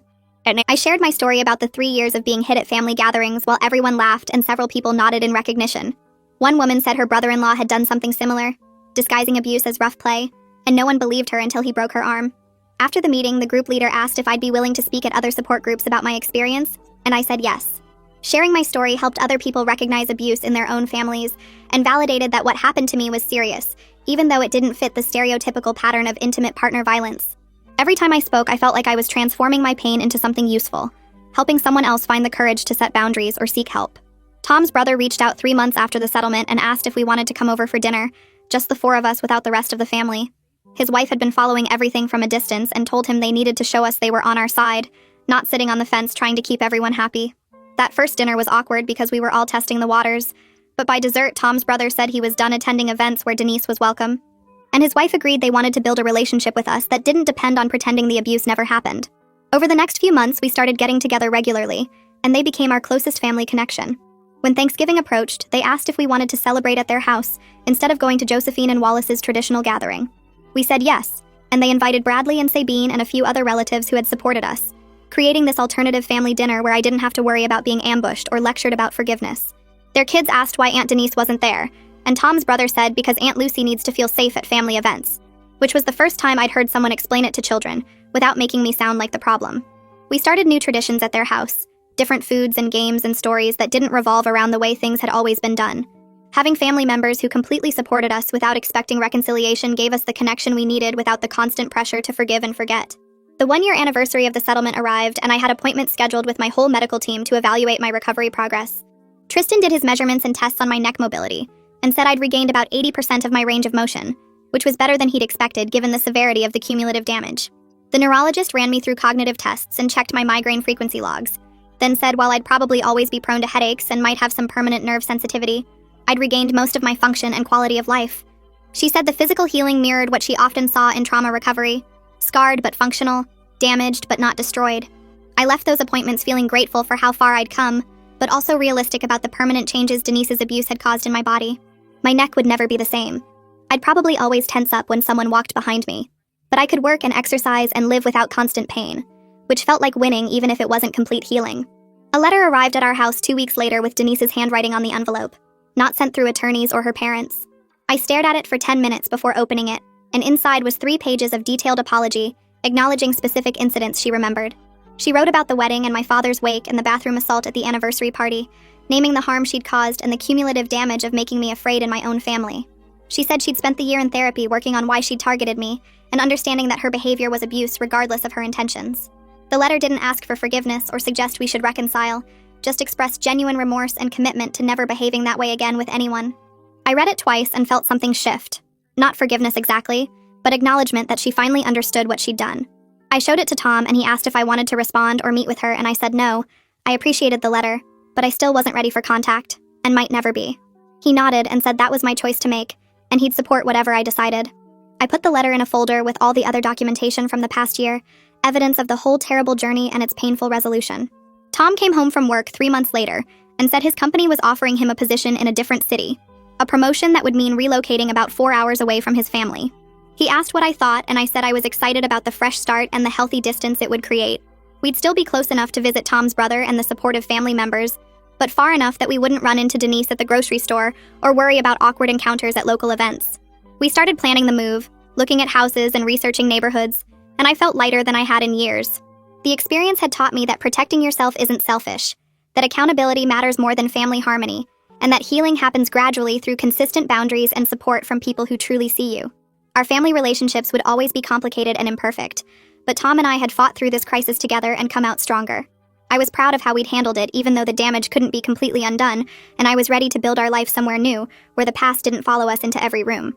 I shared my story about the 3 years of being hit at family gatherings while everyone laughed and several people nodded in recognition. One woman said her brother-in-law had done something similar, disguising abuse as rough play, and no one believed her until he broke her arm. After the meeting, the group leader asked if I'd be willing to speak at other support groups about my experience, and I said yes. Sharing my story helped other people recognize abuse in their own families and validated that what happened to me was serious, even though it didn't fit the stereotypical pattern of intimate partner violence. Every time I spoke, I felt like I was transforming my pain into something useful, helping someone else find the courage to set boundaries or seek help. Tom's brother reached out 3 months after the settlement and asked if we wanted to come over for dinner, just the 4 of us without the rest of the family. His wife had been following everything from a distance and told him they needed to show us they were on our side, not sitting on the fence trying to keep everyone happy. That first dinner was awkward because we were all testing the waters, but by dessert, Tom's brother said he was done attending events where Denise was welcome. And his wife agreed they wanted to build a relationship with us that didn't depend on pretending the abuse never happened. Over the next few months, we started getting together regularly, and they became our closest family connection. When Thanksgiving approached, they asked if we wanted to celebrate at their house instead of going to Josephine and Wallace's traditional gathering. We said yes, and they invited Bradley and Sabine and a few other relatives who had supported us, creating this alternative family dinner where I didn't have to worry about being ambushed or lectured about forgiveness. Their kids asked why Aunt Denise wasn't there, and Tom's brother said because Aunt Lucy needs to feel safe at family events, which was the first time I'd heard someone explain it to children without making me sound like the problem. We started new traditions at their house, different foods and games and stories that didn't revolve around the way things had always been done. Having family members who completely supported us without expecting reconciliation gave us the connection we needed without the constant pressure to forgive and forget. The 1-year anniversary of the settlement arrived, and I had appointments scheduled with my whole medical team to evaluate my recovery progress. Tristan did his measurements and tests on my neck mobility, and said I'd regained about 80% of my range of motion, which was better than he'd expected given the severity of the cumulative damage. The neurologist ran me through cognitive tests and checked my migraine frequency logs, then said while I'd probably always be prone to headaches and might have some permanent nerve sensitivity, I'd regained most of my function and quality of life. She said the physical healing mirrored what she often saw in trauma recovery: scarred but functional, damaged but not destroyed. I left those appointments feeling grateful for how far I'd come, but also realistic about the permanent changes Denise's abuse had caused in my body. My neck would never be the same. I'd probably always tense up when someone walked behind me, but I could work and exercise and live without constant pain, which felt like winning even if it wasn't complete healing. A letter arrived at our house 2 weeks later with Denise's handwriting on the envelope, not sent through attorneys or her parents. I stared at it for 10 minutes before opening it, and inside was 3 pages of detailed apology, acknowledging specific incidents she remembered. She wrote about the wedding and my father's wake and the bathroom assault at the anniversary party, naming the harm she'd caused and the cumulative damage of making me afraid in my own family. She said she'd spent the year in therapy working on why she'd targeted me and understanding that her behavior was abuse regardless of her intentions. The letter didn't ask for forgiveness or suggest we should reconcile, just expressed genuine remorse and commitment to never behaving that way again with anyone. I read it twice and felt something shift. Not forgiveness exactly, but acknowledgement that she finally understood what she'd done. I showed it to Tom, and he asked if I wanted to respond or meet with her, and I said no. I appreciated the letter, but I still wasn't ready for contact, and might never be. He nodded and said that was my choice to make, and he'd support whatever I decided. I put the letter in a folder with all the other documentation from the past year, evidence of the whole terrible journey and its painful resolution. Tom came home from work 3 months later and said his company was offering him a position in a different city, a promotion that would mean relocating about 4 hours away from his family. He asked what I thought, and I said I was excited about the fresh start and the healthy distance it would create. We'd still be close enough to visit Tom's brother and the supportive family members, but far enough that we wouldn't run into Denise at the grocery store or worry about awkward encounters at local events. We started planning the move, looking at houses and researching neighborhoods, and I felt lighter than I had in years. The experience had taught me that protecting yourself isn't selfish, that accountability matters more than family harmony, and that healing happens gradually through consistent boundaries and support from people who truly see you. Our family relationships would always be complicated and imperfect, but Tom and I had fought through this crisis together and come out stronger. I was proud of how we'd handled it, even though the damage couldn't be completely undone, and I was ready to build our life somewhere new, where the past didn't follow us into every room.